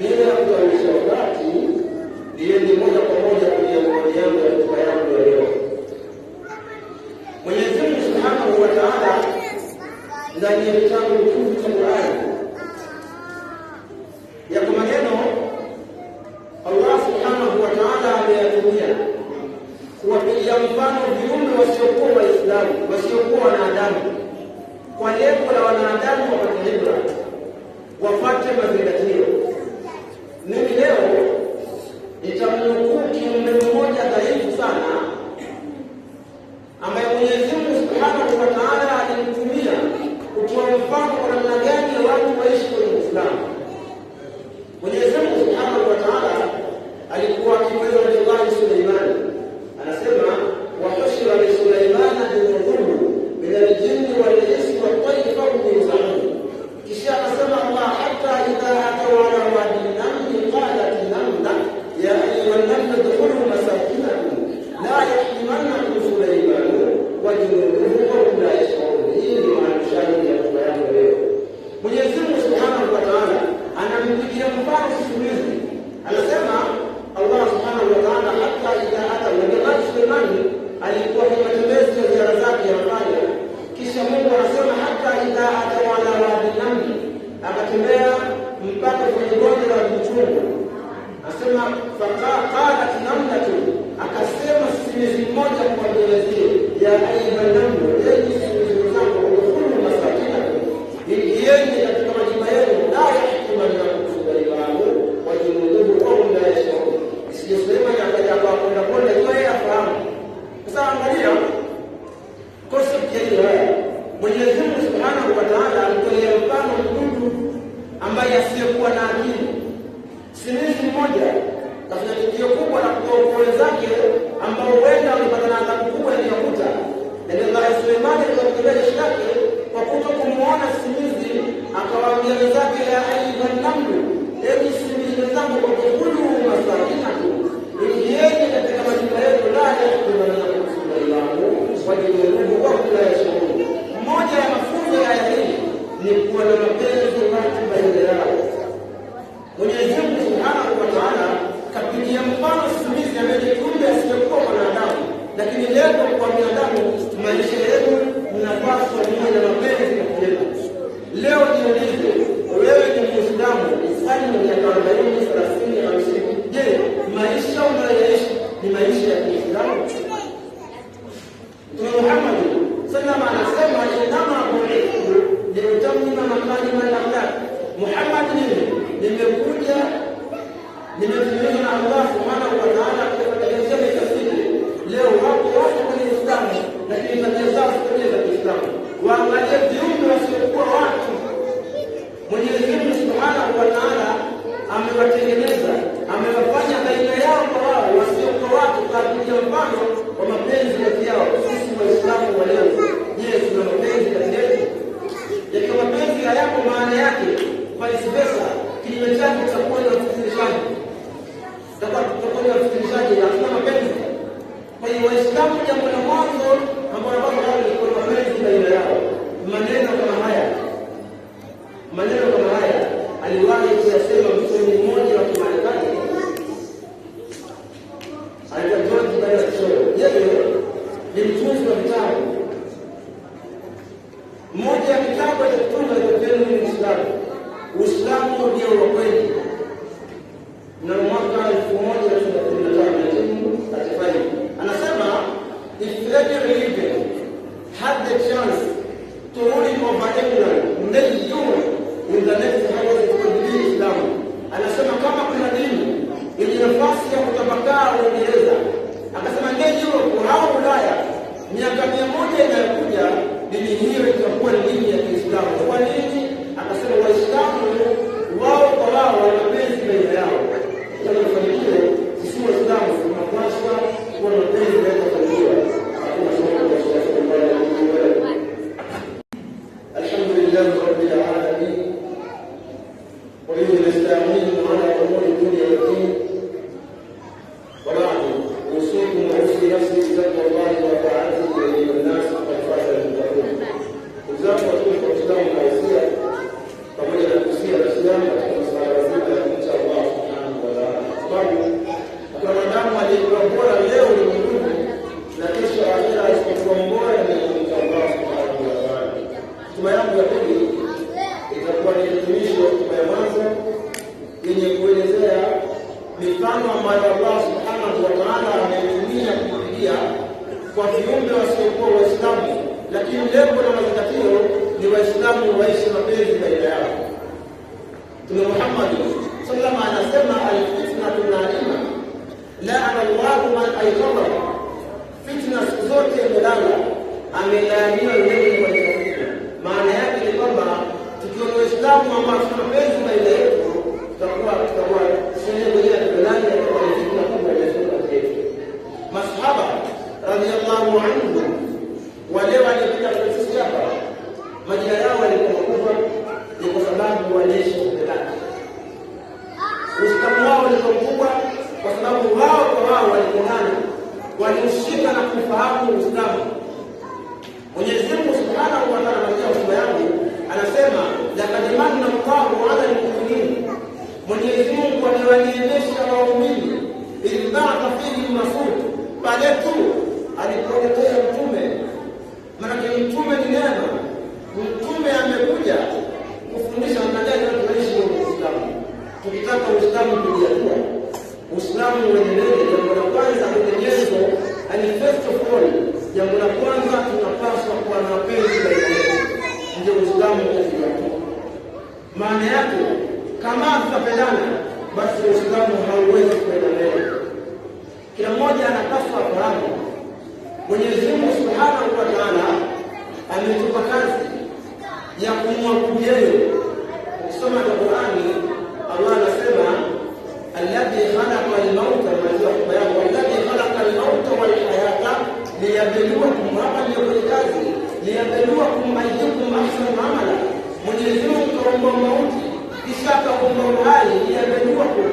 bila kuanisha wakati, niende moja kwa moja kwenye maoni yangu ya hotuba yangu ya leo. Mwenyezi Mungu Subhanahu wa Ta'ala ndani ya kitabu cha Qur'an yako maneno Allah Subhanahu wa Ta'ala ameyatumia kuwapigia mfano viumbe wasiokuwa Waislamu, wasiokuwa wanadamu, kwa lengo la wanadamu wapate ibra, wapate mazingatio. Mimi leo nitamnukuu kiumbe mmoja dhaifu sana ambaye Mwenyezi Mungu Subhanahu wa Ta'ala alimtumia kutoa mfano kwa namna gani watu waishi kwenye Uislamu. Mwenyezi Mungu Subhanahu wa Ta'ala alikuwa akimweza Nabii Suleiman, anasema wahushira li Suleimana junuduhu min al-jinni wal-insi wat-tayri fahum yuzaun. Kisha akasema Allah, hatta idha ataw ala wadi an-namli qalat an-namla ya ayyuha an-namlu udkhulu masakinakum la yahtimannakum Suleiman wa junuduhu wa hum la yash'urun. Hii ni maana ya hotuba yangu leo. Mwenyezi Mungu Subhanahu wa Ta'ala anampigia mfano simulizi, anasema Allah Subhanahu wa Ta'ala, hatta idha ataw, Nabii Suleiman alikuwa kwenye matembezi ya ziara zake ya Makka. Kisha Mungu anasema hatta idha ataw ala wadi an-namli, akatembea mpaka kwenye bonde la mchungu. Anasema faqalat namlatu, akasema simizi mmoja kwa mwenyezie, ya ayyuha an-namlu, enyi simizi zangu, udkhulu masakinakum, ingieni katika majumba yenu, la yahtimannakum Suleiman wa junuduhu wa hum la yash'urun. Sio Suleiman akaja kwa kwenda yeye afahamu. Sasa angalia concept ya hii aya. Mwenyezi Mungu Subhanahu wa Ta'ala alitolea mfano mdudu ambaye asiyekuwa na akili. Simizi mmoja kafanya tukio kubwa la kuokoa wenzake ambao wenda wamepata na adhabu kubwa iliyokuta. Nabii Suleiman alipokea jeshi lake kwa kutokumuona simizi, akawaambia wenzake, ya ayyuha an-namlu, enyi simizi wenzangu, udkhulu masakinakum, ingieni katika majumba yenu, la yahtimannakum Suleiman wa junuduhu wa hum la yash'urun. Moja ya mafunzo ya aya hii ni kuwa na mapenzi watu baina yao. Mwenyezi Mungu Subhanahu wa Ta'ala kapigia mfano simizi ambaye kiumbe asiyekuwa mwanadamu, lakini leo kwa binadamu maisha yetu mnapaswa kuwa na mapenzi ya kuleta. Leo jiulize, wewe ni Muislamu, Islam ni miaka 40, 30, 50. Je, maisha unayoishi ni maisha ya Kiislamu? Mtume Muhammad sallallahu alaihi wasallam anasema, inama bu'ithu liutammima makalima al-akhlaq. Muhammad nimekuja nimetumwa na Allah Subhanahu wa Ta'ala kutekeleza mikakati. Leo wako kwenye Uislamu lakini tabia zao si za Kiislamu. Waangalie viumbe wasiokuwa watu. Mwenyezi Mungu Subhanahu wa Ta'ala amewatengeneza, amewafanya baina yao kwa wao wasiokuwa watu, kwa mfano wa mapenzi kati yao. Sisi Waislamu wa leo, je, tuna mapenzi kati yetu? Yakiwa mapenzi hayako, maana yake vice versa, kinyume chake kitakuwa ni ufikirishaji. Tutakuwa ni ufikirishaji, hatuna mapenzi. Kwa hiyo Waislamu, jambo la mwanzo ambalo wao ni kwa mapenzi baina yao. Maneno kama haya aliwahi kuyasema msomi mmoja wa Kimarekani, anaitwa George Bernard Shaw. Yeye ni mtunzi wa vitabu. Mmoja ya kitabu alichotunga ni Uislamu. Uislamu ndio wa kweli. Na mwaka 1935 anasema, if every religion had the chance to rule sababu kwa mwanadamu aliyekuwa bora leo ulimwenguni na kesho akhera isipokuwa mbora ni Allah subhanahu wa ta'ala. Hotuba yangu ya pili itakuwa ni hitimisho hotuba ya mwanzo yenye kuelezea mifano ambayo Allah subhanahu wa ta'ala ametumia kupitia kwa viumbe wasiokuwa Waislamu, lakini lengo na mazingatio ni Waislamu waishi mapenzi baina yao. Mtume Muhammad sallallahu alaihi wasallam anasema al-fitnatu naima la'ana Allahu man ayqadha, fitna siku zote imelala, amelaaniwa yule mwenye fitna. Maana yake ni kwamba tukiwa Waislamu ambao tuna mapenzi baina yetu tutakuwa sehemu ya fulani ya fitna kubwa ya yetu. Masahaba radhiyallahu anhum wale walipita sisi hapa, majina yao walikuwa makubwa ni kwa sababu waliishi kupendana. Uislamu wao ulikuwa mkubwa kwa sababu wao kwa wao walipendana, walihusika na kufahamu Uislamu. Mwenyezi Mungu Subhanahu wa Ta'ala katika hotuba yangu anasema laqad manna Allahu 'ala al-mu'minin, Mwenyezi Mungu aliwaneemesha waumini idh ba'atha fihim rasul, pale tu alipoletea mtume. Maana mtume ni neema, mtume amekuja kufundisha namna gani tunaishi kwa Uislamu. Tukitaka Uislamu kujiatua, Uislamu uendelee, jambo la kwanza kutengenezwa and first of all, jambo la kwanza tunapaswa kuwa na mapenzi baina yetu, ndio Uislamu utajiatua. Maana yake kama tutapendana, basi Uislamu hauwezi kwenda mbele. Kila mmoja anapaswa afahamu Mwenyezi Mungu Subhanahu wa Ta'ala ametupa kazi ya kumwabudu yeye. Ukisoma Qur'ani, Allah anasema alladhi khalaqa al-mauta walladhi khalaqa al-mauta wal hayata liyabluwakum, hapa ndio kazi, liyabluwakum ayyukum ahsanu amala. Mwenyezi Mungu kaumba mauti kisha kaumba uhai, liyabluwakum,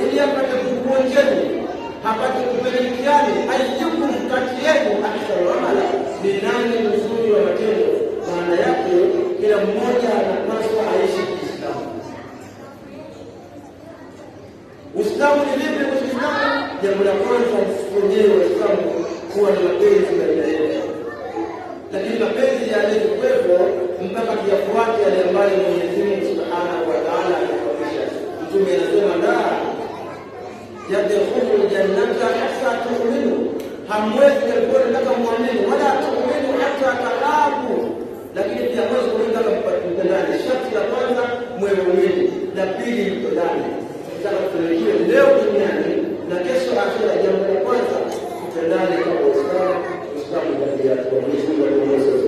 ili apate kukuonjeni, hapate kupelekeni ayyukum, kati yenu ahsanu amala, ni nani mzuri wa matendo. Maana yake kila mmoja anapaswa aishi Kiislamu. Uislamu ni vipi? Uislamu, jambo la kwanza wenyewe Waislamu kuwa na mapenzi baina yetu, lakini mapenzi yalikuwepo mpaka tuyafuate yale ambayo Mwenyezi Mungu Subhanahu wa Ta'ala amefundisha. Mtume anasema la yadkhulu jannata hatta tu'minu, hamwezi peponi mpaka muamini, wala tu'minu hatta tahabu, lakini pia mwezi kuenda kupendana. Sharti la kwanza mwe muumini, la pili mpendane. Tunataka kufanikiwa leo duniani na kesho akhera, jambo la kwanza kupendana kwa Uislamu. Uislamu ndio kwa Mwenyezi Mungu.